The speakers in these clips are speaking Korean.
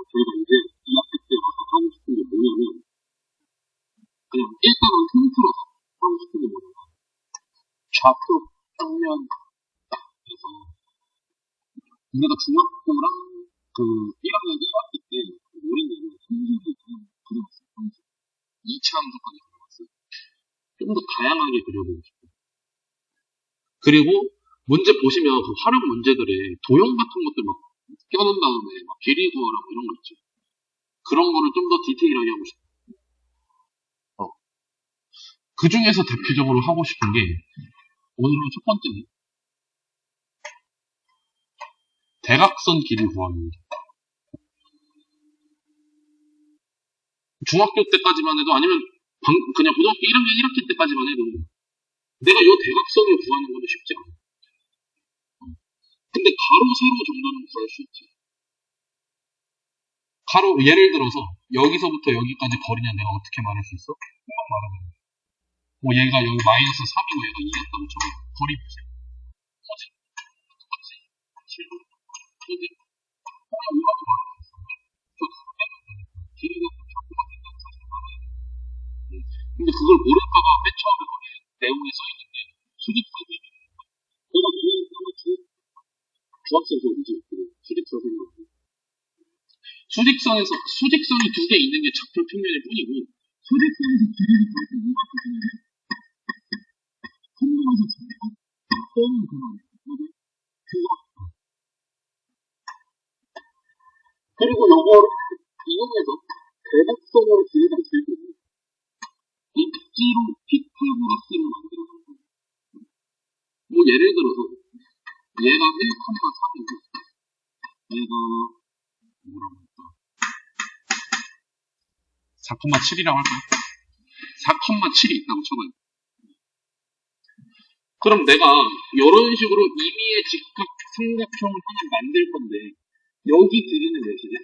저희가 이제 이 학기 때 와서 하고 싶은 게 뭐냐면, 그냥 일단은 통틀어서 하고 싶은 게 뭐냐면, 좌표 평면에서 우리가 중학교랑 그 1학년 1학기 때 우리는 성질이 좀 그려봤어요. 2차 함수까지 그려봤어요. 좀 더 다양하게 그려보고 싶어요. 그리고 문제 보시면 그 활용 문제들에 도형 같은 것들 막 껴놓은 다음에 막 길이 구하라 뭐 이런 거 있죠. 그런 거를 좀 더 디테일하게 하고 싶어요. 그 중에서 대표적으로 하고 싶은 게 오늘은 첫 번째는 대각선 길이 구합니다. 중학교 때까지만 해도 아니면 그냥 고등학교 1학년 1학기 때까지만 해도 내가 이 대각선을 구하는 건 쉽지 않아. 근데 가로, 세로 정도는 구할 수 있지. 가로, 예를 들어서 여기서부터 여기까지 거리는 내가 어떻게 말할 수 있어? 금방 말하면 뭐 얘가 여기 마이너스 3이고 얘가 2였다고 쳐봐. 거리 보세요. 어디? 똑같이 7도? 어디? 그냥 이만큼 말할 수 있어. 저도 길이가 좀 자꾸만 된다고 사실 말해요. 근데 그걸 모를까봐 맨 처음에 거기 내용에 써있는데 수직선이 내가 중학생 수업이지. 수직선 생각하고. 수직선이 두 개 있는 게 좌표 평면일 뿐이고, 수직선에서 길이를 구할 때 이만큼 생각해. 성공해서 좌표, 뻔히 그만. 그리고 요거를 이용해서 대각선으로 길이를 재고, 입지로 빗탑으로 C를 만들어서. 뭐 예를 들어서, 얘가 1,3이고, 얘가 뭐라고 할까? 4,7이라고 할까요? 4,7이 있다고 쳐봐요. 그럼 내가 이런 식으로 임의의 직각 삼각형을 하나 만들 건데 여기 길이는 몇이래?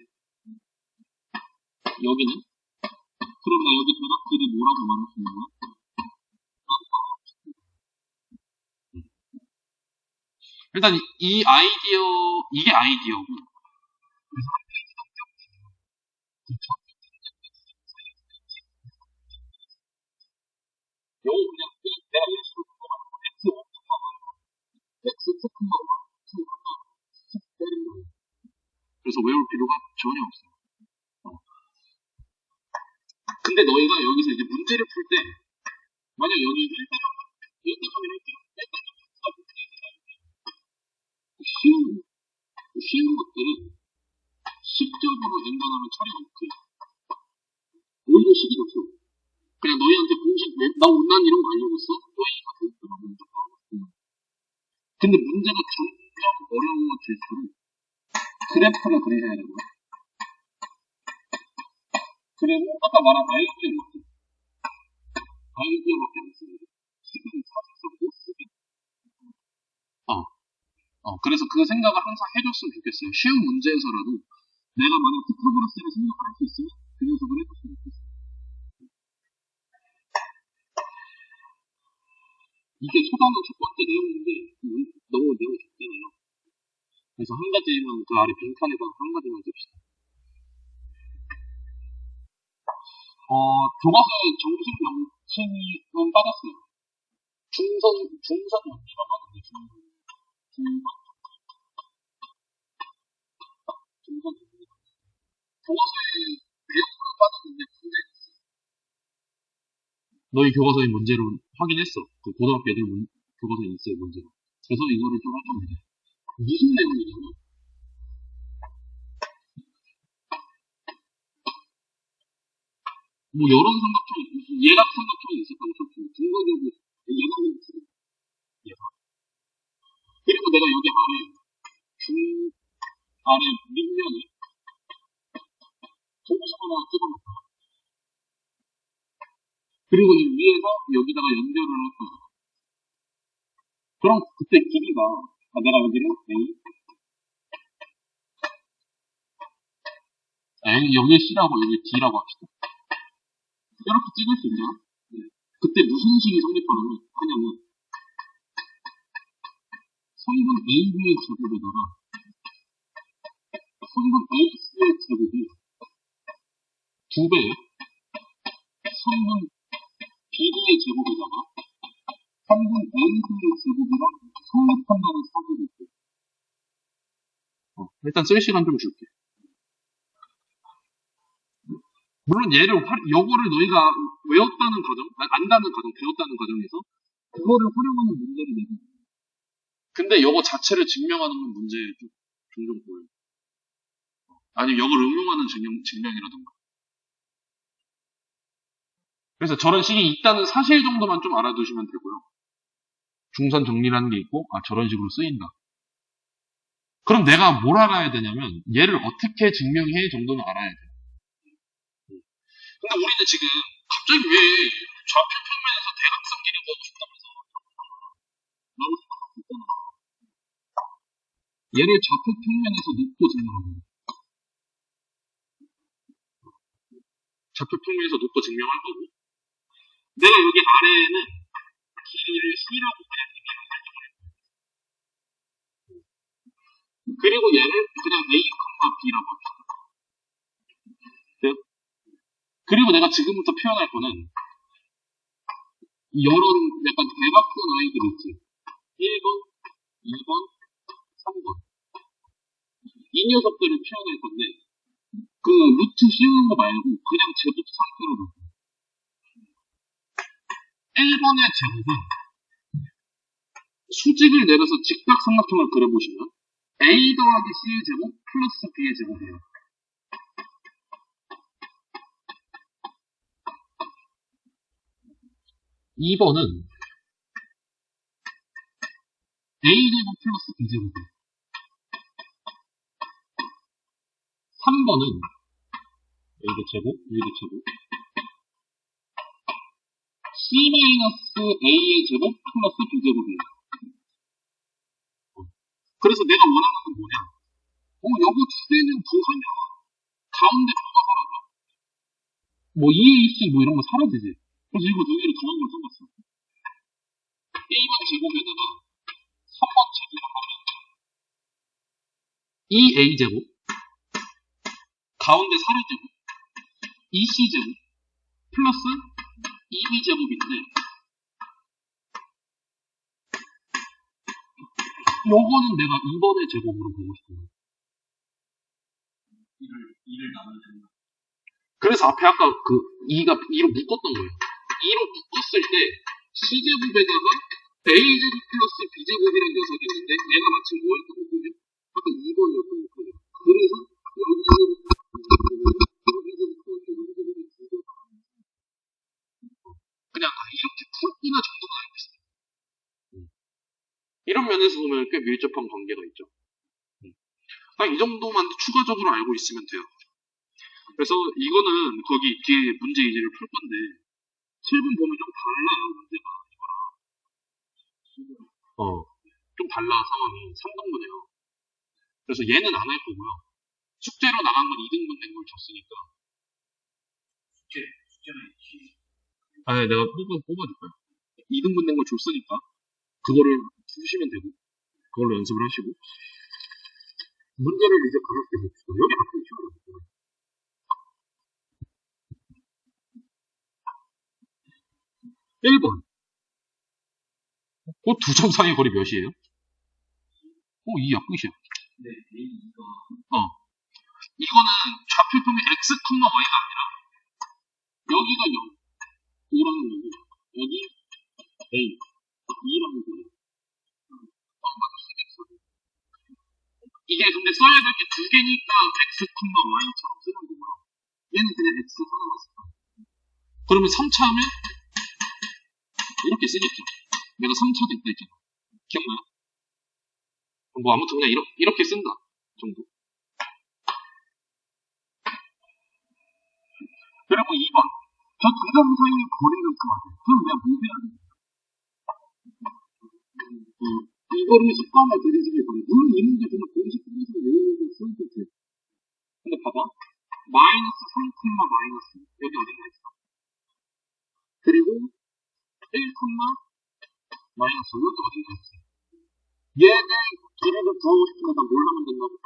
여기는? 그럼 나 여기 대각 길이 뭐라고 말할 수 있는 거야? 일단 이게 아이디어고 그래서 요거 그냥 내가 예를 들어 x 체크만 때리는 거예요. 그래서 외울 필요가 전혀 없어요. 근데 너희가 여기서 이제 문제를 풀 때 만약 여기 1대3이라 할게요. 쉬운 것들은 식적으로 인간하면 처리 없고 오히려 식이 없어. 그냥 너희한테 공식 난 이런 거 알려줬어. 너희가 대입하면 먼저 바로 근데 문제가 점점 어려워질수록 그래프를 그리셔야 되는 거야. 그리고 아까 말한 아이디어밖에 없습니다. 지금 사실상 못 쓰게. 그래서 그 생각을 항상 해줬으면 좋겠어요. 쉬운 문제에서라도 내가 만약 피타고라스를 생각할 수 있으면 그 녀석을 해줬으면 좋겠어요. 이게 소단의 첫 번째 내용인데 너무 내용 적잖아요. 그래서 한 가지만 그 아래 빈칸에다 한 가지만 씁시다. 교과서 정식 명칭은 빠졌어요. 중선 원리가 맞는데 중선 원리. 교과서에 내용은 빠졌는데 문제 너희 교과서의 문제로 확인했어. 그 고등학교 애들 교과서에 있어요, 문제로. 그래서 이거를 좀 할 겁니다. 무슨 내용이냐면, 뭐 여러 삼각형, 예각 삼각형이 있었다고 쳤죠. 중간적으로 예각이 있어요. 예각. 그리고 내가 여기 아래 밑면에 정보식 하나 찍어놓고 그리고 이 위에서 여기다가 연결을 할 거야. 그럼 그때 길이가 내가 여기를 여기 C라고 여기 D라고 합시다. 이렇게 찍을 수 있냐? 그때 무슨 식이 성립하냐면 성분 AB의 제곱에다가 성분 A의 제곱이 2배 성분 B의 제곱에다가 성분 A의 제곱이랑 성립한다는 사실이 있고. 일단 쓸 시간 좀 줄게. 물론 요거를 너희가 외웠다는 과정, 안다는 과정, 배웠다는 과정에서 그거를 활용하는 문제를 내고. 근데 요거 자체를 증명하는 문제 종종 보여요. 아니면 요걸 응용하는 증명이라던가. 그래서 저런 식이 있다는 사실 정도만 좀 알아두시면 되고요. 중선 정리라는 게 있고, 저런 식으로 쓰인다. 그럼 내가 뭘 알아야 되냐면, 얘를 어떻게 증명해 정도는 알아야 돼. 근데 우리는 지금 갑자기 왜 좌표 평면에서 대각선 길이 구하고 싶다면서 라고 생각할 수 있잖아. 얘를 좌표 평면에서 놓고 증명하는 거야. 좌표 평면에서 놓고 증명할 거고, 내가 여기 아래에는 길이를 C라고 그냥 의미를 설정을 해. 그리고 얘를 그냥 A, B라고 합시다. 그리고 내가 지금부터 표현할 거는 이런 약간 대각선 아이들 있지. 1번, 2번, 3번. 이 녀석들을 표현할 건데 그 루트 씌우는 거 말고 그냥 제곱 상태로 놓고 1번의 제곱은 수직을 내려서 직각삼각형을 그려보시면 A 더하기 C의 제곱 플러스 B의 제곱이에요. 2번은 A제곱 플러스 B제곱이에요. 3번은 여기도 제곱, 여기도 제곱 C-A의 제곱 플러스 B제곱이에요. 그래서 내가 원하는 건 뭐냐? 여기 두 개는 부하면 가운데 뭐가 사라져? EAC 이런 거 사라지지. 그래서 이거 두 개를 더한 걸 써봤어. A번 제곱에다가 3번 제곱을 하면 2A제곱 가운데 사라지고 2C제곱 플러스 2B제곱인데 요거는 내가 2번의 제곱으로 보고 싶어요. 2를 나눠주는. 그래서 앞에 아까 2로 묶었던 거예요. 2로 묶었을 때 C제곱에다가 A제곱 플러스 B제곱이라는 녀석이 있는데 얘가 마침 뭐였던 거거든요? 아까 2번이었던 거거든요. 그래서 여기제곱 그냥 이렇게 풀구나 정도만 알고 있습니다. 이런 면에서 보면 꽤 밀접한 관계가 있죠. 이 정도만 추가적으로 알고 있으면 돼요. 그래서 이거는 거기 뒤에 문제 예제를 풀 건데 7번 보면 좀 달라 문제가 좀 달라 상황이 3등분이에요. 그래서 얘는 안 할 거고요. 숙제로 나간 건 2등분 된 걸 줬으니까 숙제는 내가 뽑아줄까요? 2등분 된 걸 줬으니까 그거를 푸시면 되고 그걸로 연습을 하시고 문제를 이제 가볍게 봅시다. 여기 앞에 키워놓을게요. 1번. 두 점 사이 거리 몇이에요? 2야, 끝이야. 네, 이거는 좌표평면 x, y가 아니라 여기가 0, 5라는 거고 여기 a, 2라는 거예요. 이게 근데 써야 될 게 두 개니까 x, y처럼 쓰는 거고요. 얘는 그냥 x 써놨을 거야. 그러면 3차 하면 이렇게 쓰겠죠. 내가 3차도 있다 했잖아. 기억나요? 아무튼 그냥 이렇게 쓴다 정도. 그리고 2번 저 두 점 사이의 거리는 구하세요. 그럼 내가 뭐 해야 돼? 이거를 식감에 들이시길 바래요. 물론 이 문제 그냥 공식 중에서 외우고 쓰겠지. 근데 봐봐. 마이너스 3, 마이너스 여기 어딘가 있어. 그리고 1, 마이너스 여기 어딘가 있어. 얘는 길이를 구하고 싶으면 뭘 하면 된다고?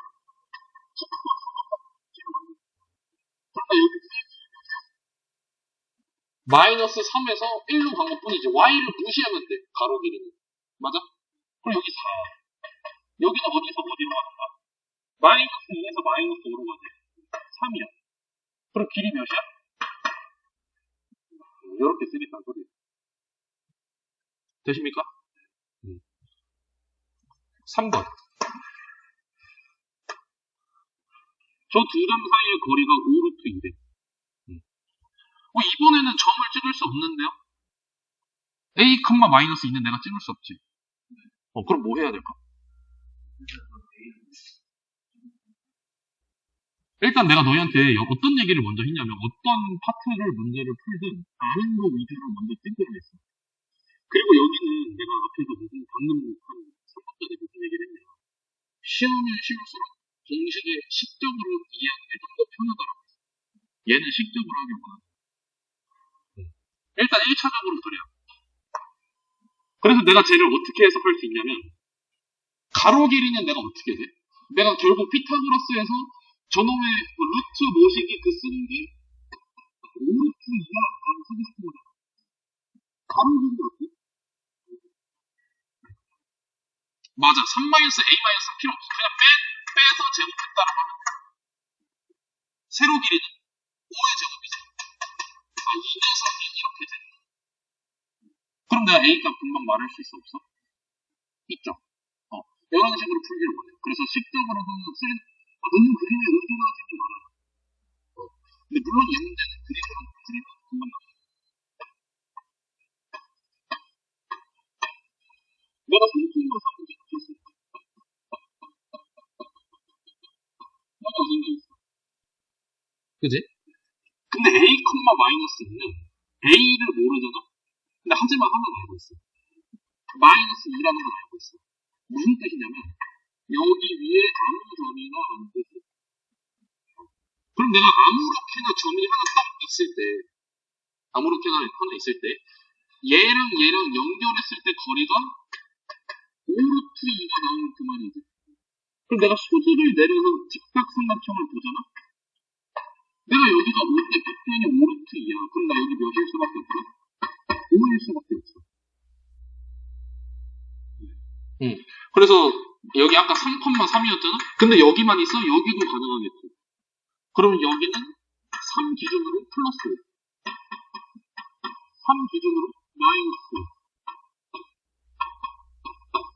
마이너스 3에서 1로 간 것뿐이지. y를 무시하면 돼. 가로 길이는. 맞아? 그럼 여기 4. 여기는 어디서 어디로 가는가? 마이너스 2에서 마이너스 5로 가지. 3이야. 그럼 길이 몇이야? 이렇게 쓰겠다는 소리야. 되십니까? 3번. 저 두 점 사이의 거리가 5루트 2래. 이번에는 점을 찍을 수 없는데요? a, 마이너스 2는 내가 찍을 수 없지. 그럼 뭐 해야 될까? 일단 내가 너희한테 어떤 얘기를 먼저 했냐면 어떤 파트를 문제를 풀든 아는 거 위주로 먼저 찍기로 했어. 그리고 여기는 내가 앞에서 방금 한 3분 전에 무슨 얘기를 했냐. 쉬우면 쉬울수록 공식을 식적으로 이해하는 게 좀 더 편하더라고. 얘는 식적으로 하기보다. 일단 1차적으로 그래요. 그래서 내가 쟤를 어떻게 해석할 수 있냐면 가로 길이는 내가 어떻게 돼? 내가 결국 피타고라스에서 저놈의 루트 모시기 그 쓰는 게 5루트 2야 라고 쓰고 싶은 거잖아. 가로 길이 어때? 맞아. 3-a- 필요 없어. 그냥 빼서 제곱했다라고 하면 돼. 세로 길이는 5의 제곱이지. 2에서 2 이렇게 돼. 그럼 내가 a 값 금방 말할 수 있어 없어? 있죠. 이런 식으로 풀기를 원해요. 그래서 식적으로도 쓰는 너무 그림에 의존하지는 말아. 근데 물론 얘 문제는 그림으로 풀이가 금방 나와. 내가 정수인 거 사는지 어쩔 나도 생각 있어. 그지? 근데 a, 마이너스 2는 a를 모르잖아? 근데 하지만 하나 알고 있어. 마이너스 2라는 걸 알고 있어. 무슨 뜻이냐면 여기 위에 아무 점이나 안 되지. 그럼 내가 아무렇게나 점이 하나 딱 있을 때 아무렇게나 하나 있을 때 얘랑 연결했을 때 거리가 5루트 2가 나오는 그 말이지. 그럼 내가 소수를 내려서 직각삼각형을 보잖아? 내가 여기가 5인데 팩트는 5루트 2야. 그럼 나 여기 몇일 수밖에 없어? 5일 수밖에 없어. 그래서 여기 아까 3,3이었잖아? 근데 여기만 있어? 여기도 가능하겠지. 그러면 여기는 3 기준으로 플러스 3 기준으로 마이너스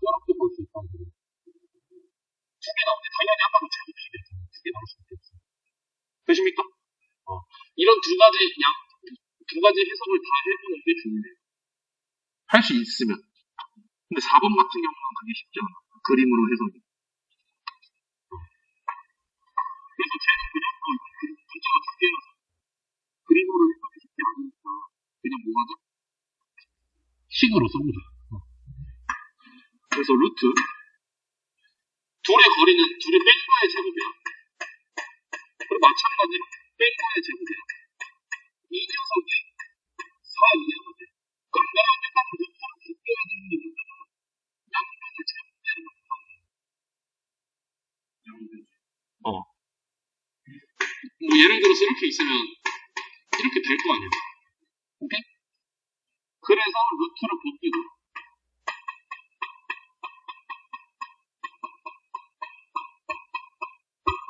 이렇게 볼 수 있다는 거예요. 두 개 나오는데 당연히 아까도 제곱식이었죠. 두 개 나올 수밖에 없어. 되십니까? 이런 두 가지 해석을 다 해보는 게 중요해요. 할 수 있으면. 근데 4번 같은 경우는 그게 쉽지 않아. 그림으로 해석이. 그래서 쟤는 그냥 문자가 두 개여서 그림으로 해석이 쉽지 않으니까 그냥 뭐 하죠? 식으로 써보자. 그래서 루트 둘의 거리는 둘의 뺀 거의 제곱이야. 그리고 마찬가지로 뺀 거의 제곱이야. 이 녀석이 4이야. 그럼 내가 일단 루트를 묶여야 되는 게 뭐냐? 양변을 제곱대로 뭐 예를 들어서 이렇게 있으면 이렇게 될 거 아니야. 오케이? 그래서 루트를 벗기고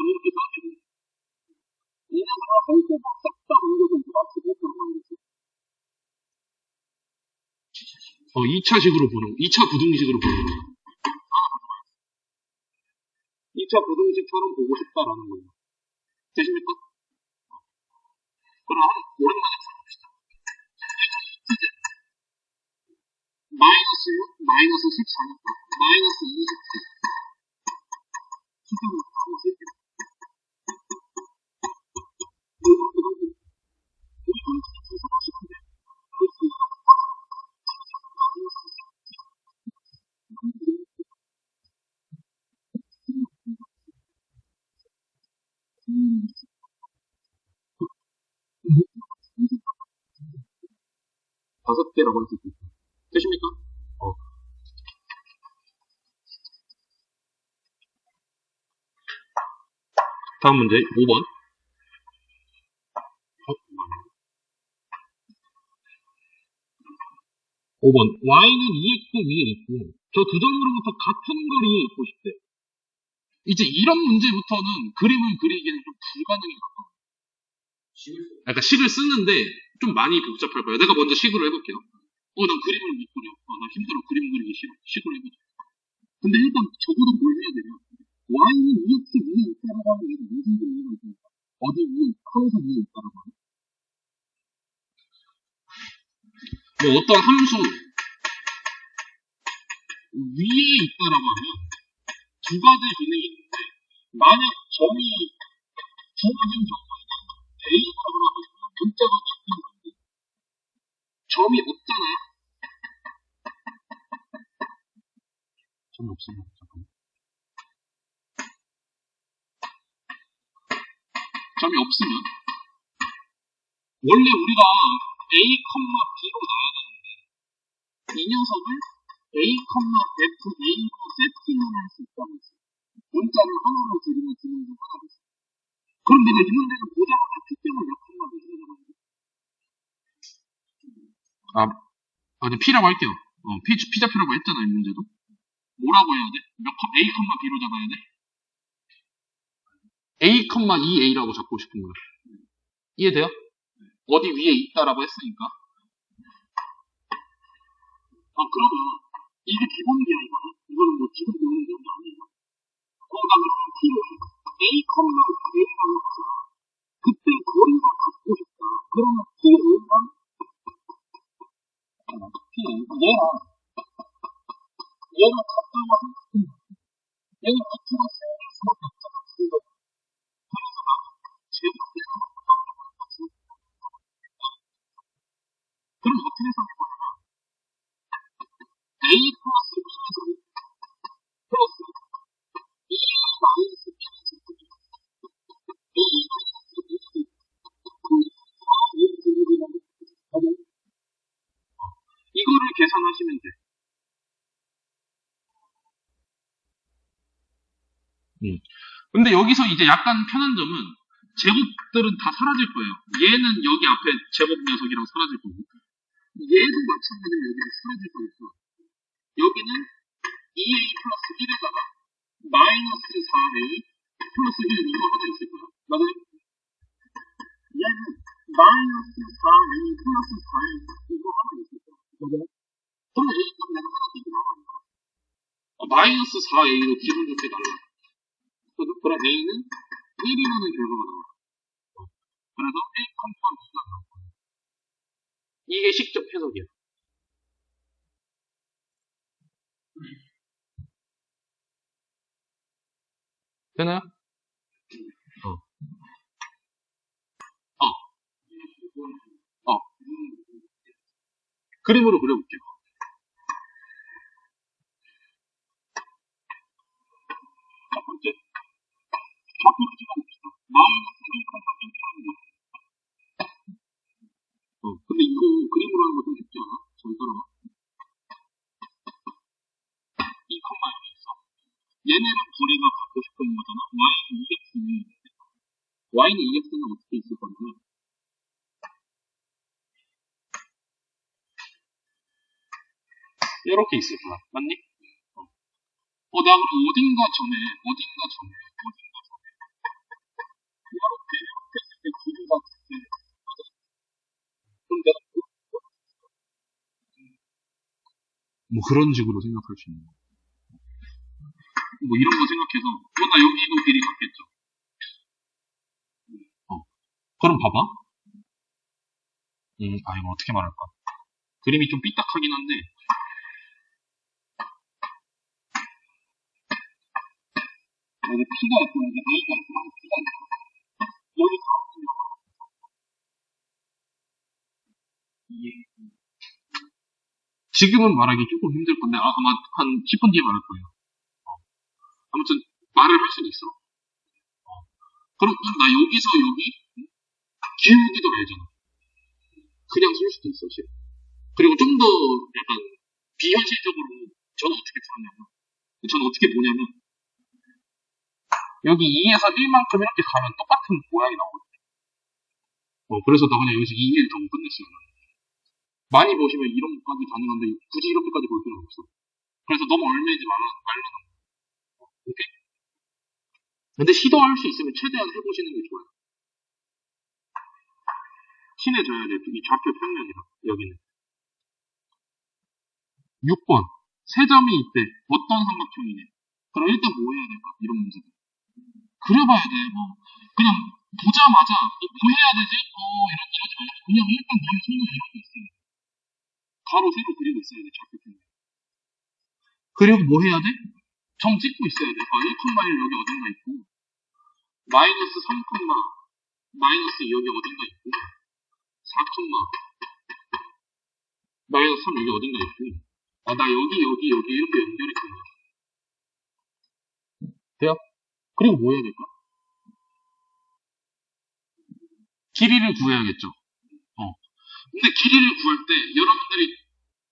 이렇게 써주고 이 녀석을 홀고 싹다 옮겨서 이렇게 맞추고 그러면 되지. 2차식으로 보는 거. 2차 부등식으로 보는 거. 2차 부등식처럼 보고 싶다라는 거예요. 되십니까? 그럼 오랜만에 풀어봅시다. 마이너스 6, 마이너스 14니까 마이너스 27. 수평으로 한번 쓸게요. 다섯 개라고 할 수 있겠죠. 되십니까? 다음 문제 5번. 5번. y는 2x 위에 있고 저 두 점으로부터 같은 거리에 있고 싶대. 이제 이런 문제부터는 그림을 그리기는 좀 불가능해. 그러니까 식을 쓰는데 좀 많이 복잡할 거예요. 내가 먼저 식으로 해볼게요. 난 그림을 못 그려. 나 힘들어. 그림 그리기 싫어. 식으로 해보자. 근데 일단 적어도 뭘 해야 되냐. y는 2x 위에 있다라고 하면 얘는 무슨 의미가 있습니까? 어디 위에, 커에서 위에 있다라고 하면. 뭐 어떤 함수 위에 있다라고 하면 두 가지 기능이 있는데 만약 점이 주어진 경우에는 A, 문자가 있는 건데 점이 없잖아요. 점이 없으면 잠깐만. 점이 없으면 원래 우리가 A, B로 나와야 되는데 이 녀석을 A, F, A로 세팅을 할 수 있다고 했어요. 문자를 하나로 줄이면 기능 중 하나로 있어요. 그럼 내가 이 문제를 보자마자 P점을 몇 칸만 해주는 거지? P라고 할게요. P 잡히라고 했잖아요, 이 문제도. 뭐라고 해야 돼? A, B로 잡아야 돼? A, 2A라고 잡고 싶은 거야. 이해돼요? 어디 위에 있다라고 했으니까. 그러면 이게 기본이야, 이거는. 이거는 뭐 지금 배우는 게 아니에요. 그다음에 P를 A, A라고 해서 그때 거리가 갖고 싶다. 그러면 P를 얘랑 같다고 하면 얘는 X가 생길 수밖에 없잖아. 그래서 제곱대로 그럼 어떻게 생각하냐? A 플러스 B에서 플러스 2 마이너스 B에서 A 마이너스 B 이거를 계산하시면 돼. 근데 여기서 이제 약간 편한 점은 제곱들은 다 사라질 거예요. 얘는 여기 앞에 제곱 녀석이랑 사라질 거고 얘도 마찬가지로 여기는 사라질 거니까 여기는 2a 플러스 1에다가 마이너스 4a 플러스 1 이거 하나 있을 거야. 맞아요? 얘는 마이너스 4a 플러스 4a 이거 하나 있을 거야. 맞아요? 그럼 a 값 내가 하나 더 나가니까 마이너스 4a로 기분 좋게 달라. 그럼 a는 1이라는 결과가 나와. 그래서 a, 2가 나와. 이게 식적 해석이야. 되나요? 그림으로 그려볼게요. 첫 번째. 좌표를 찍어봅시다. 마이너스 1,1 근데 이거 그림으로 하는 거 좀 쉽지 않아? 잘 따라와. 2, 1이 있어. 얘네랑 거리가 갖고 싶은 거잖아. y는 2x는 어떻게 있을 건데? 이렇게 있을 거야. 맞니? 나 그럼 어딘가 전에 이렇게 했을 때 구조가 그때 그럼 내가 뭐 그런 식으로 생각할 수 있는 거. 뭐 이런 거 생각해서 나 여기도 길이 같겠죠. 그럼 봐봐. 이거 어떻게 말할까? 그림이 좀 삐딱하긴 한데 여기 P가 있고 여기 A가 있고 P가 있고 여기 지금은 말하기 조금 힘들 건데 아마 한 10분 뒤에 말할 거예요. 아무튼 말을 할 수는 있어. 그럼 나 여기서 여기 기울기도 알잖아. 그냥 쓸 수도 있어. 그리고 좀 더 약간 비현실적으로 저는 어떻게 풀었냐면 저는 어떻게 보냐면 여기 2에서 1만큼 이렇게 가면 똑같은 모양이 나오거든요. 그래서 나 그냥 여기서 2, 1 정도 끝냈어요. 많이 보시면 이런까지 가능한데 굳이 이렇게까지 볼 필요는 없어. 그래서 너무 얼매지 말라는 거. 오케이? 근데 시도할 수 있으면 최대한 해보시는 게 좋아요. 친해져야 돼. 이 좌표 평면이랑 여기는. 6번. 세 점이 있대. 어떤 삼각형이냐. 그럼 일단 뭐 해야 될까? 이런 문제들. 그려봐야 돼. 뭐 그냥 보자마자 뭐 해야 되지? 이러지 말고 그냥 일단 머릿속에 이런 게 있어요. 가로 세로 그리고 있어야 돼. 좌표 평면. 그리고 뭐 해야 돼? 점 찍고 있어야 돼. 1,1 여기 어딘가 있고 마이너스 3, 마이너스 여기 어딘가 있고 4, 마이너스 3 여기 어딘가 있고 나 여기 이렇게 연결했구나. 돼요? 그리고 뭐 해야 될까? 길이를 구해야겠죠. 근데 길이를 구할 때 여러분들이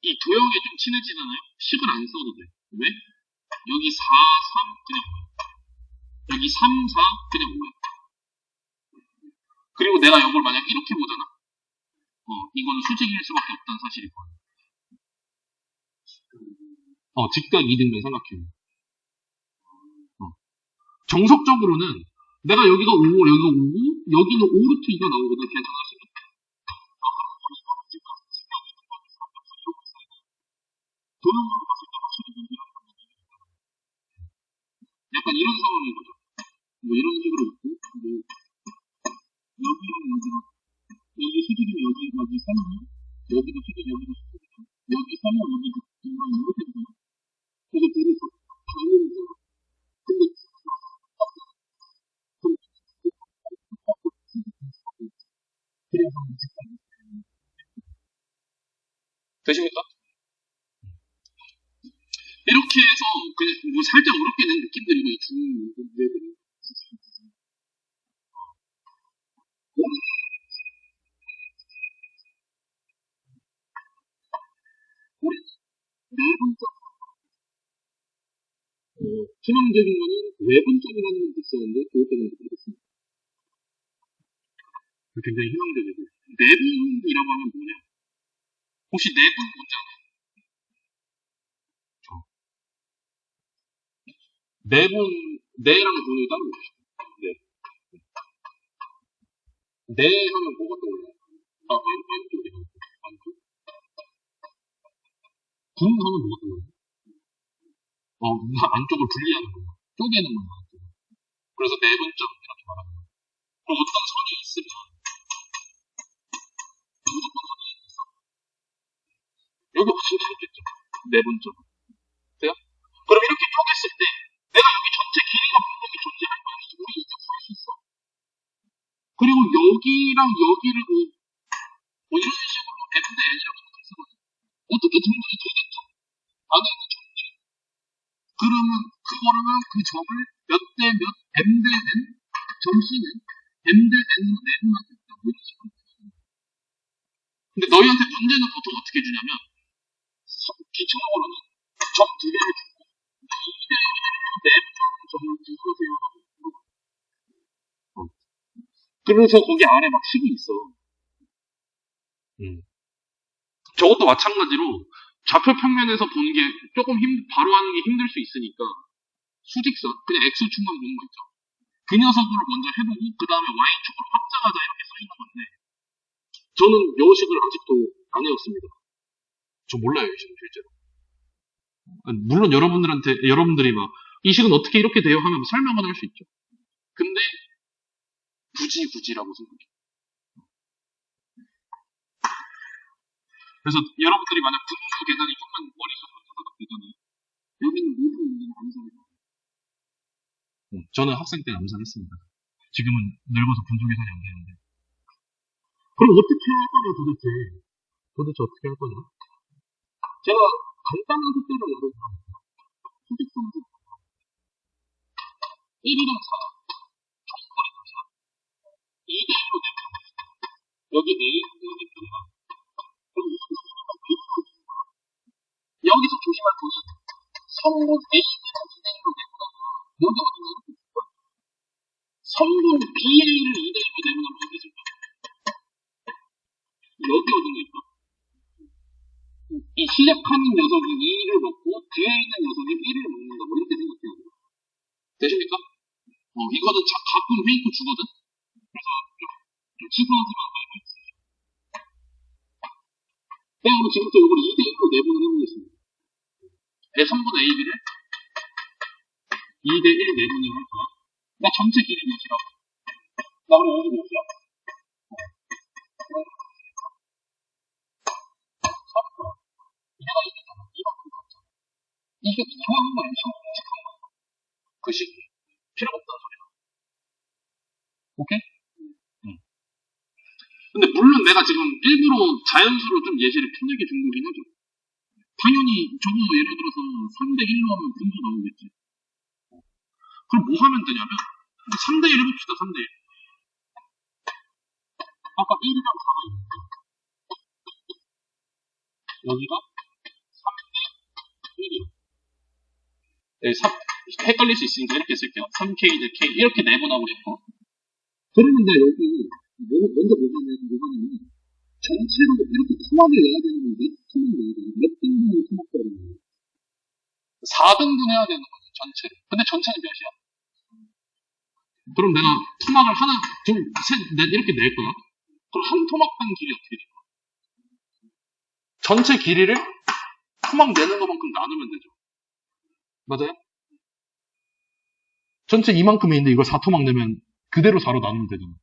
이 도형에 좀 친해지잖아요? 식을 안 써도 돼. 왜? 여기 4, 3 그냥 뭐야? 여기 3, 4 그냥 뭐야? 그리고 내가 이걸 만약 이렇게 보잖아. 이거는 수직일 수밖에 없다는 사실이 보여. 직각 이등변 삼각형. 정석적으로는 내가 여기가 5, 여기가 5, 여기는 5루트 2가 나오거든. 계산하시면. 도형으로 봤을 때 확실히 문제가 약간 이런 상황인 거죠. 뭐 이런 식으로 있고, 뭐 여기랑 여기가 여기 수직이면 여기 3이면 여기도 수직, 여기도 수직, 여기 3은 여기도 2랑 이렇게 되잖아. 그래서 둘이 당연히잖아. 근데 그래서 되십니까? 이렇게 해서 그냥 뭐 살짝 어렵게 된 느낌들이 주는 문제들이 우리 네 번째 희망적인 거는 외분점이라는 게 있었는데 그것 때문에 모르겠습니다. 굉장히 희망적이고 내분이라고 하면 뭐냐? 혹시 내분 문장 내분 내랑 분이 따로 있어요. 내 하면 뭐가 떠올라요? 안쪽에 안쪽 분 하면 뭐가 떠올라요? 안쪽을 분리하는 거야. 쪼개는 거야. 그래서 내분점 이렇게 말하는 거야. 그럼 어떤 선이 있으면 무조건 선이 있어. 여기 보시면 알겠죠? 내분점. 돼요? 그럼 이렇게 쪼갰을 때 내가 여기 전체 길이가 분명히 존재할 거야. 우리 이제 구할 수 있어. 그리고 여기랑 여기를 뭐 이런 식으로 F대 N이라고 쓰거든. 어떻게 정렬이 되겠죠? 안에 있는 점들. 그러면 그거를 그 점을 몇 대 몇 M 대 N 점씨는 M 대 N으로 내분할 수 있다. 뭐 이런 식으로. 근데 너희한테 문제는 보통 어떻게 주냐면 기초적으로는 점 두 개를 주고 이대 점을 뒤집으세요. 그래서 거기 안에 막 식이 있어. 저것도 마찬가지로 좌표 평면에서 보는 게 조금 바로 하는 게 힘들 수 있으니까 수직선, 그냥 X축만 보는 거 있죠. 그 녀석으로 먼저 해보고 그 다음에 Y축으로 확장하자 이렇게 써있는 건데 저는 요 식을 아직도 안 외웠습니다. 저 몰라요, 이 식은 실제로. 물론 여러분들이 막 이 식은 어떻게 이렇게 돼요 하면 설명은 할 수 있죠. 근데 굳이라고 생각해요. 그래서 여러분들이 만약 분수 계산이 조금만 머릿속으로 들어가도 되잖아요. 여기는 모든 문제는 암산해요. 저는 학생 때 암산했습니다. 지금은 늙어서 분수 계산이 안 되는데. 그럼 어떻게 할 거냐 도대체 어떻게 할 거냐? 제가 간단한 숫자로 예를 들어 수직선수 1이랑 4, 정거리 4, 2대1로 내면 여기 A, 여기 B가 그럼 여기서 조심할 분은 성분 A를 2대1로 내보다가 여기 어디가 이렇게 있을 거야. 성분 BA를 2대1로 내보다가 어디 있을 거야. 여기 어딘가 있다. 시작하는 녀석이 2를 먹고 뒤에 있는 녀석이 1을 먹는다. 뭐 이렇게 생각해요. 되십니까? 이거는 가끔 페이크 주거든? 그래서 좀 치사하지만 페이크 있어요. 그럼 지금부터 이걸 2대1로 내분을 해보겠습니다. 3분의 AB를 2대1 내분을 할 거야. 나 전체 길이 몇이라고? 나 그럼 여기 몇이야? 얘가 이기잖아. 이만큼 갔잖아. 이게 이상한 거야. 이상한 거야. 그 식이 필요가 없다는 소리야. 오케이? 응. 근데 물론 내가 지금 일부러 자연수로 좀 예시를 편하게 준 거긴 하죠. 당연히 저거 예를 들어서 3대1로 하면 분수 나오겠지. 그럼 뭐 하면 되냐면 3대1 해봅시다. 3대1. 아까 1이랑 4가 있는데 여기가 3대1이야. 헷갈릴 수 있으니까 이렇게 쓸게요. 3K 대 K 이렇게 내분하고 있고. 그러는데 여기 먼저 뭐가냐면 전체로 이렇게 토막을 내야 되는 건데 토막 내야 되는 몇 등분을 토막해야 되는 거예요. 4등분 해야 되는 거지 전체를. 근데 전체는 몇이야? 그럼 내가 토막을 하나, 둘, 셋, 넷 이렇게 낼 거야. 그럼 한 토막당 길이 어떻게 될까? 전체 길이를 토막 내는 것만큼 나누면 되죠. 맞아요? 전체 이만큼이 있는데 이걸 4토막 내면 그대로 4로 나누면 되잖아.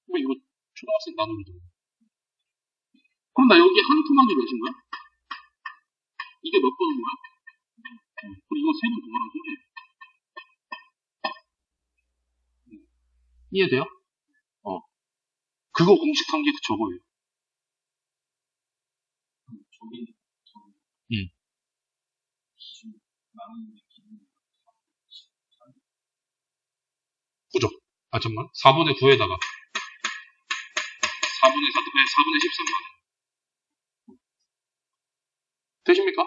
그럼 이거 초등학생 나누면 되잖아. 그럼 나 여기 한 토막이 몇인 거야? 이게 몇 번인 거야? 그럼 이거 세는 그거랑 소리. 이해돼요? 그거 공식한 게 저거예요. 응. 그죠? 잠깐만. 4분의 9에다가 4분의 4, 4분의 13만 되십니까?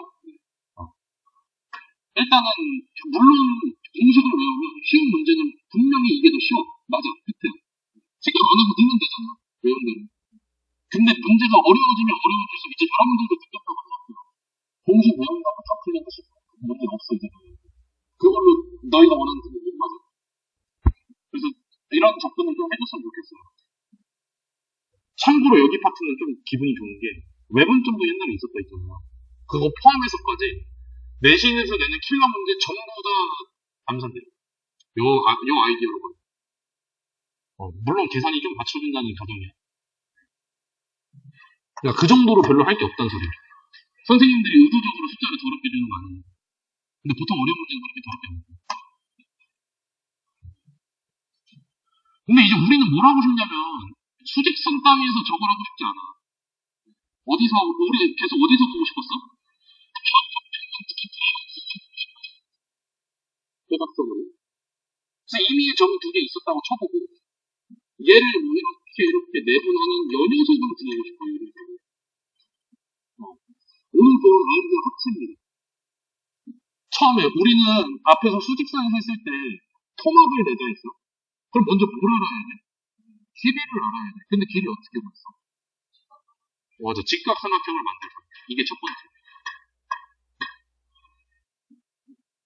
일단은 물론 공식을 외우면 쉬운 문제는 분명히 이게 더 쉬워. 맞아. 그때 지금 안 해도 되면 되잖아. 외운 대로. 근데 문제가 어려워지면 어려워질수록 이제 여러분들도 느꼈다고 생각해요. 공식 외운다고 다 풀리고 싶어. 문제 없어 이제. 그걸로 너희가 원하는 대로 못 맞아. 그래서 이런 접근을 좀 해줬으면 좋겠어요. 참고로 여기 파트는 좀 기분이 좋은 게 외분점도 옛날에 있었다 했잖아. 그거 포함해서까지 내신에서 내는 킬러 문제 전부 다 암산돼요. 요 아이디어로 봐. 물론 계산이 좀 맞춰준다는 가정이야. 그러니까 그 정도로 별로 할 게 없다는 소리야. 선생님들이 의도적으로 숫자를 더럽게 주는 거 아니에요. 근데 보통 어려운 문제는 그렇게 더럽게 안 해요. 근데 이제 우리는 뭘 하고 싶냐면 수직선 따위에서 저걸 하고 싶지 않아. 우리 계속 어디서 보고 싶었어? 대각선으로. 그래서 이미 저기 두 개 있었다고 쳐보고 얘를 뭐 이렇게 내분하는 요 녀석을 구하고 싶어요. 오늘 본 아이디어 합체입니다. 처음에 우리는 앞에서 수직선을 했을 때 토막을 내자 했어. 그럼 먼저 뭘 알아야 돼? 길이를 알아야 돼. 근데 길이 어떻게 봤어? 맞아. 직각삼각형을 만들자. 이게 첫 번째.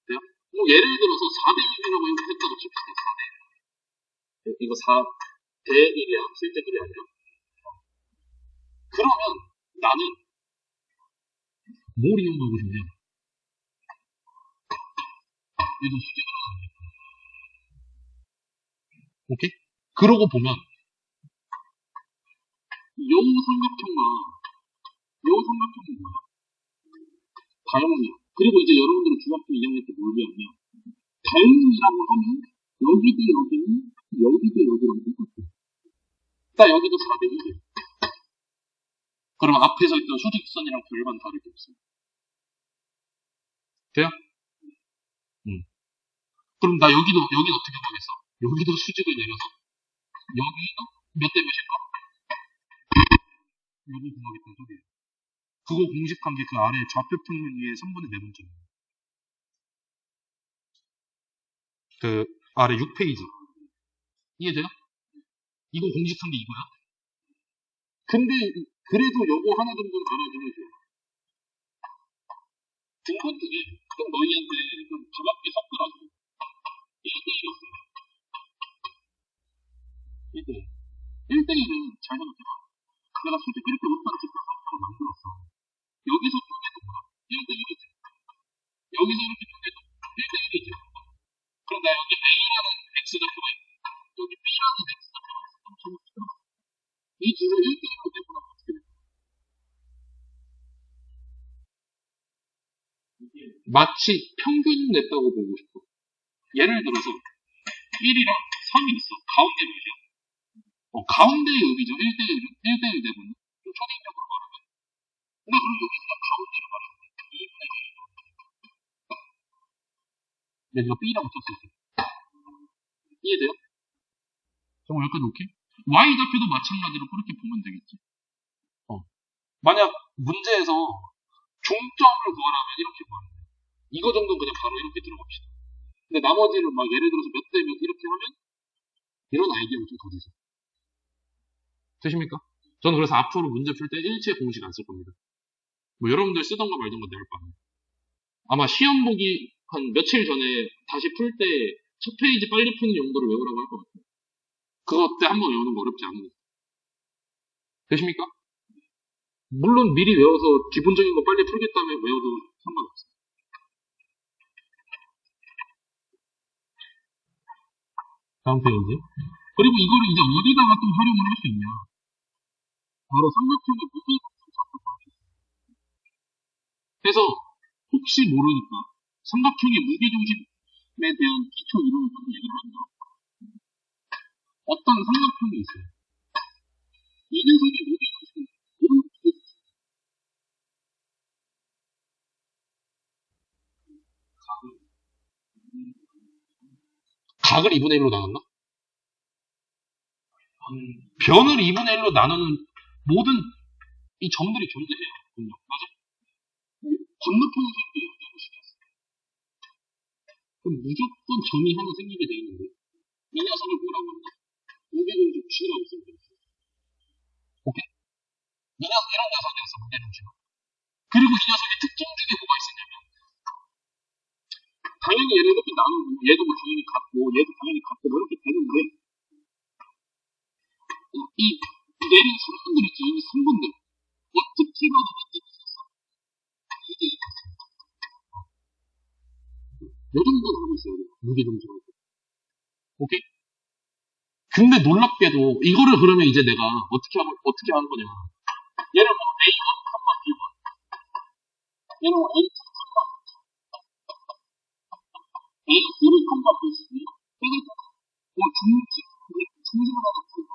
돼요? 뭐 예를 들어서 4대 1이라고 했다고 칩시다. 4대 1. 이거 4대 1이야. 실제 길이 아니야. 그러면 나는 뭘 이용하고 싶냐? 얘도 수직을 하는 거야. 오케이? 그러고 보면 요 삼각형은 뭐야? 다용이야. 그리고 이제 여러분들은 중학교 2학년 때 뭘 배웠냐? 다용이라고 하면 여기도 여기랑 똑같아. 딱 여기도 4대 1이야. 그럼 앞에서 있던 수직선이랑 별반 다를 게 없어. 돼요? 응. 그럼 나 여기도 어떻게 가겠어? 여기도 수직을 내려서 여기도 몇 대 몇일까? 요거 구하겠다는 소리예요. 그거 공식한 게 그 아래 좌표 평면 위에 3분의 4분점이에요. 그 아래 6페이지. 이해돼요? 이거 공식한 게 이거야? 근데 그래도 요거 하나 정도는 알아주면 돼요. 등본 중에 좀 너희한테 좀 가볍게 섞으라고 1대1이었어요. 1대1. 1대1은 잘 생각해봐. 내가 솔직히 이렇게 못하는 집단을 만들었어. 여기서 쪼개도 뭐야? 1대1이지. 여기서 이렇게 쪼개도 1대1이지. 그럼 나 여기 A라는 X가 들어있고 여기 B라는 X가 들어있어. 이 둘을 1대1로 내보면 어떻게 돼? 마치 평균 냈다고 보고 싶어. 예를 들어서 1이랑 3이 있어. 가운데 몇이야? 가운데의 읍이죠. 1대1은. 1대1 내보면. 좀 초딩적으로 말하면. 근데 그럼 여기서 가운데를 말하면 2분의 1. 내가 B라고 썼었어. 이해돼요? 정말 여기까지 오케이? Y 좌표도 마찬가지로 그렇게 보면 되겠지. 만약 문제에서 종점을 구하라면 이렇게 구하면 돼. 이거 정도 그냥 바로 이렇게 들어갑시다. 근데 나머지를 막 예를 들어서 몇 대 몇 이렇게 하면 이런 아이디어가 좀 더 되죠. 되십니까? 저는 그래서 앞으로 문제 풀 때 일체 공식 안 쓸 겁니다. 뭐 여러분들 쓰던가 말던가 내할 바는. 아마 시험 보기 한 며칠 전에 다시 풀 때 첫 페이지 빨리 푸는 용도를 외우라고 할 것 같아요. 그거 때 한번 외우는 거 어렵지 않으니까. 되십니까? 물론 미리 외워서 기본적인 거 빨리 풀겠다면 외워도 상관없어요. 다음 페이지. 그리고 이거를 이제 어디다가 또 활용을 할 수 있냐. 바로 삼각형의 무게중심 작동을 할 수 있어요. 그래서 혹시 모르니까 삼각형의 무게중심에 대한 기초 이론을 좀 얘기를 한다. 어떤 삼각형이 있어요. 이 녀석의 무게중심, 이런 무게중심. 각을 2분의 1로 나눴나? 변을 2분의 1로 나누는 모든 이 점들이 존재해요. 맞아? 건너편에 있는 게 무게중심이었어요. 그럼 무조건 점이 하나 생기게 돼 있는데 이 녀석을 뭐라고 하냐? 무게중심 G라고 쓰면 되겠어요. 오케이? 이 녀석 이런 녀석이었어, 무게중심은. 그리고 이 녀석의 특징 중에 뭐가 있었냐면 당연히 얘를 이렇게 나누고 얘도 뭐 당연히 같고 얘도 당연히 같고 뭐 이렇게 되는데 이 내린 선분들 있죠. 이 선분들 예측치마다 예측했어. 이게 요 정도 나오고 있어요. 무게중심으로. 오케이? 근데 놀랍게도 이거를 그러면 이제 내가 어떻게 하는 거냐. 얘를 뭐 A1, B1 얘를 뭐 A2, A3, B3 얘를 뭐 중심을 하나 풀고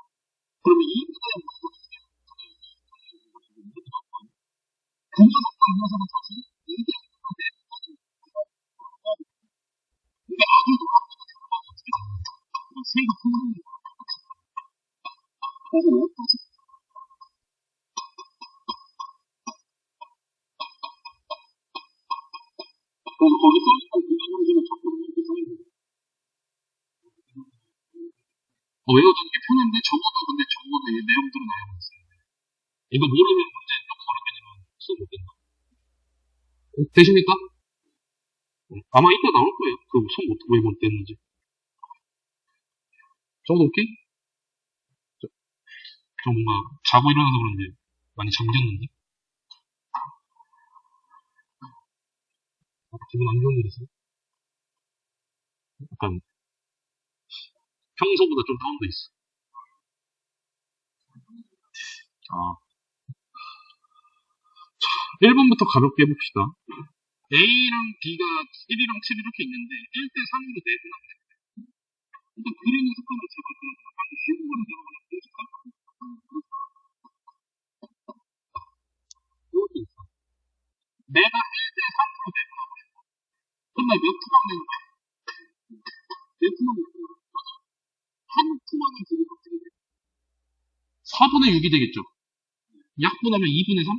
그러면 이 무게의 무게중심이 그 녀석과 이 녀석은 사실 이게 이게 아주 놀랍게도 생각하면 어떻게 되냐. 세가 풍부한 거. 그래서 여기까지 그래서 거기서 무게중심을 자꾸 이렇게 써있는 외워두는 게 편한데 적어도 이 내용들은 알고 있어요. 이거 모르면 문제 너무 어렵게지만 수업 못 된다. 되십니까? 아마 이따 나올 거예요. 그 수업 왜 못 됐는지. 정도 오케이? 저 뭔가 자고 일어나서 그런지 많이 잠겼는데. 기분 안 좋은 일 있어요? 약간 평소보다 좀 다운돼 있어. 1번부터 가볍게 해봅시다. A랑 B가 1이랑 7 이렇게 있는데 1대 3으로 내분하면 돼. 일단 그림의 습관을 제발 그냥 빨리 쉬운 거를 내가 그냥 공식할 거야. 이것도 있어. 내가 1대 3으로 내분하고 싶어. 그럼 나몇 투만 내는 거야? 몇 투만 내는 거야? 한 투만을 두고 어떻게 돼? 4분의 6이 되겠죠. 약분하면 2분의 3?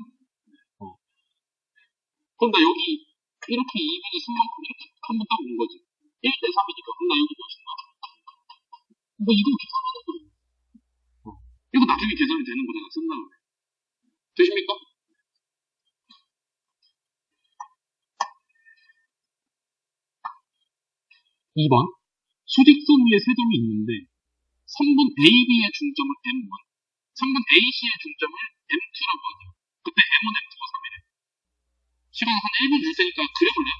그럼 나 여기 이렇게 2분의 3만큼 이렇게 한번 딱 온 거지. 1대 3이니까 그럼 나 여기 몇인가? 이거 계산하는 거야. 이거 나중에 계산이 되는 거 내가 쓴다고. 되십니까? 2번. 수직선 위에 세 점이 있는데 3분 AB의 중점을 M1, 3분 AC의 중점을 M2라고 하죠. 그때 M1, M2가 3이래. 시간 한 1분 줄 테니까 그려볼래요?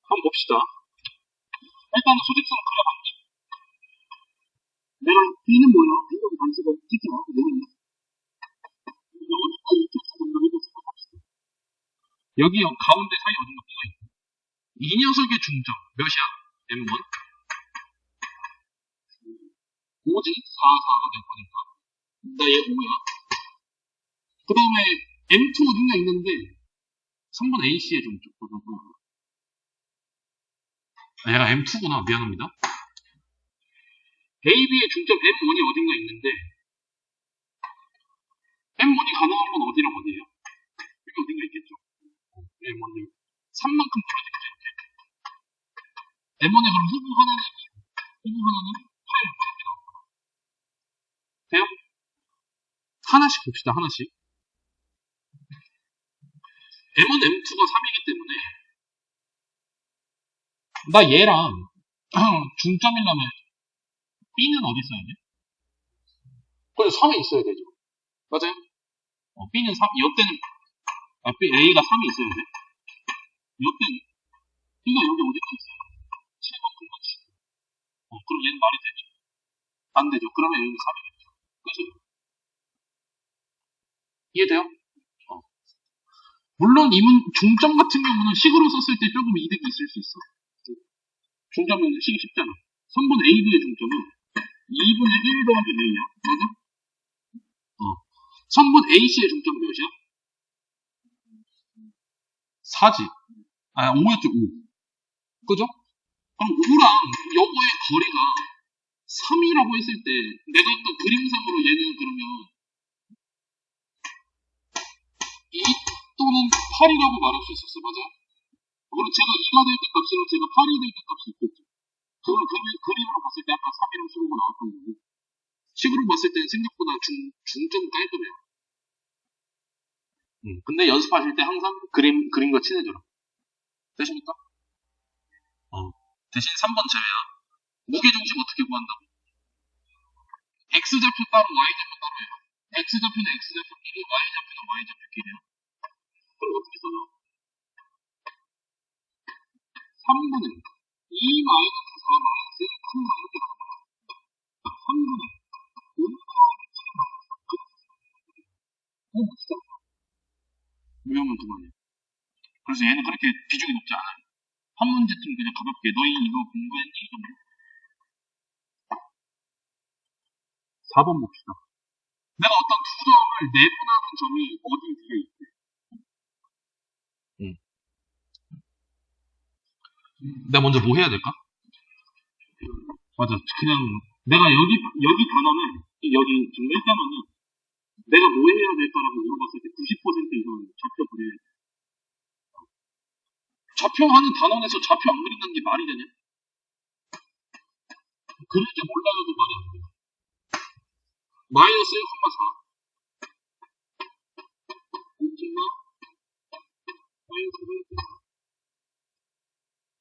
한번 봅시다. 일단은 수직선 그려봤니? 내가 B는 뭐야? B는 반지가 찍히나? 어디까지 이쪽에서 건너고 생각합시다. 여기요, 가운데 사이 어딘가 B가 있고. 이 녀석의 중점, 몇이야? M1? 5지? 4, 4가 될 거니까. 나 얘 5야. 그 다음에 M2 어딘가 있는데, 3번 AC의 중점. 얘가 M2구나. 미안합니다. AB의 중점 M1이 어딘가 있는데, M1이 가능한 건 어디랑 어디예요? 여기 어딘가 있겠죠? M1이 3만큼 떨어지겠죠, 이렇게. M1에 그럼 후보 하나는 2, 후보 하나는 8 이렇게 나옵니다. 돼요? 하나씩 봅시다, 하나씩. M1, M2가 3이기 때문에 나 얘랑 중점이라면 B는 어디 있어야 돼? 그래 3에 있어야 되죠. 맞아요? B는 3, 이때는 A가 3이 있어야 돼. 이때는 B가 여기 어디가 있어요? 7만큼 같이. 그럼 얘는 말이 되죠? 안 되죠. 그러면 여기 3이겠죠. 그죠? 이해돼요? 물론 중점 같은 경우는 식으로 썼을 때 조금 이득이 있을 수 있어. 중점은 식이 쉽잖아. 3번 AB의 중점은 2분의 1 더하기 A야. 맞아? 3번 AC의 중점 몇이야? 4지. 5였죠, 5. 그죠? 그럼 5랑 요거의 거리가 3이라고 했을 때 내가 아까 그림상으로 얘는 그러면 2 또는 8이라고 말할 수 있었어. 맞아? 그럼 제가 2가 될 때 값으로 제가 8이 될 때 값이 있겠죠. 그걸 그림으로 봤을 때 아까 3이랑 수로가 나왔던 거고 식으로 봤을 때는 생각보다 중점 깔끔해요. 근데 연습하실 때 항상 그림과 친해져라. 되십니까? 대신 3번 제외야. 무게중심 어떻게 구한다고? X좌표 따로 Y좌표 따로예요. X좌표는 X좌표끼리, Y좌표는 Y좌표끼리야. 그럼 어떻게 써요? 3분의 2 마이너스 4 마이너스 1 큰거 이렇게 나온 거야. 3분의 5 마이너스 7 마이너스 진짜 유형은 그거예요. 그래서 얘는 그렇게 비중이 높지 않아요. 한 문제쯤 그냥 가볍게 너희 이거 공부했니? 이거 4번 봅시다. 내가 어떤 두 점을 내분하는 점이 어디 위에 있대? 내가 먼저 뭐 해야 될까? 맞아. 그냥 내가 여기 단어는 여기 지금 1단어는 내가 뭐 해야 될까라고 물어봤을 때 90% 이상 좌표 그려야 돼. 좌표하는 단원에서 좌표 안 그린다는 게 말이 되냐? 그릴 줄 몰라도 말이 안 돼. 마이너스 1,4 5,마 마이너스 1.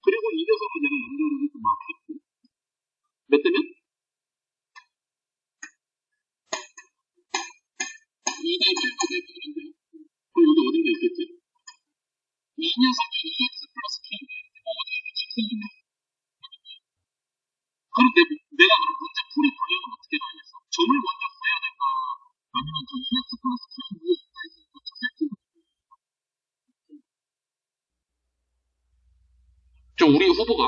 그리고 이 녀석을 내가 연결을 해서 막 했고 몇 대면? 2대 1도 대비인데 그럼 여기 어딘가 있겠지? 이 녀석이 2x 플러스 k인데 어디 직선이네. 그럼 내가 그럼 문제 풀이 방향은 어떻게 가야겠어? 점을 먼저 구해야 될까? 아니면 저 2x 플러스 k 위에 있다 했으니까 저 세트로 우리 후보가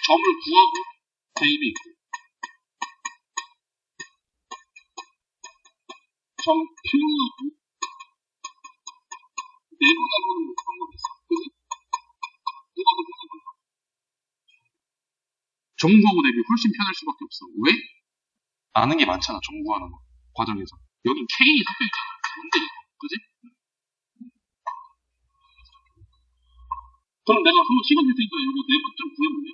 점을 구하고 대입이 있고 점 Q하고 내분하고는 상관이 있어. 그지? 누가 더 편한 거야? 점구하고 대비 훨씬 편할 수밖에 없어. 왜? 아는 게 많잖아. 점구하는 거 과정에서. 여긴 K 섞여 있잖아. 뭔데 이거? 그지? 그럼 내가 한번 시간 줄 테니까 이거 내분 좀 구해볼래?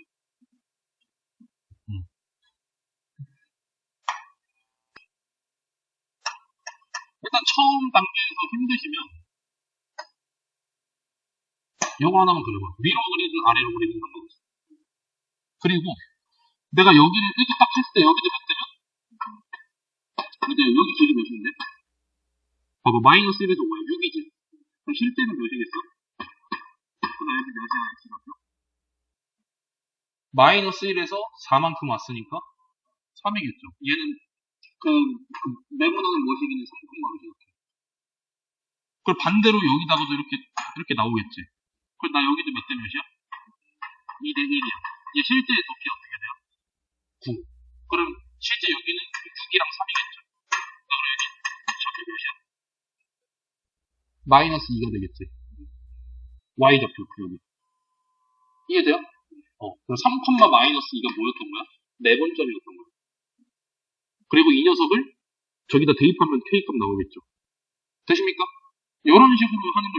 일단 처음 단계에서 힘드시면 요거 하나만 그려봐. 위로 그리든 아래로 그리든 상관없어. 그리고 내가 여기를 이렇게 딱 했을 때 여기도 몇 대면? 근데 여기 길이 몇인데? 봐봐, 마이너스 1에서 5야. 6이지. 그럼 실제는 몇이겠어? 그럼 여기 몇이야? x가? 마이너스 1에서 4만큼 왔으니까 3이겠죠. 얘는 네모나는 뭐식이니 3콤마로 생각해. 그걸 반대로 여기다가도 이렇게 나오겠지. 그럼 나 여기도 몇 대 몇이야? 2 대 1이야. 얘 실제의 높이 어떻게 돼요? 9. 그럼 실제 여기는 6이랑 3이겠죠. 그럼 여기 좌표 몇이야? 마이너스 2가 되겠지. y 좌표 여기. 이해돼요? 그럼 3, 마이너스 2가 뭐였던 거야? 네번점이었던 거야. 그리고 이 녀석을 저기다 대입하면 k값 나오겠죠. 되십니까? 이런 식으로 하는 걸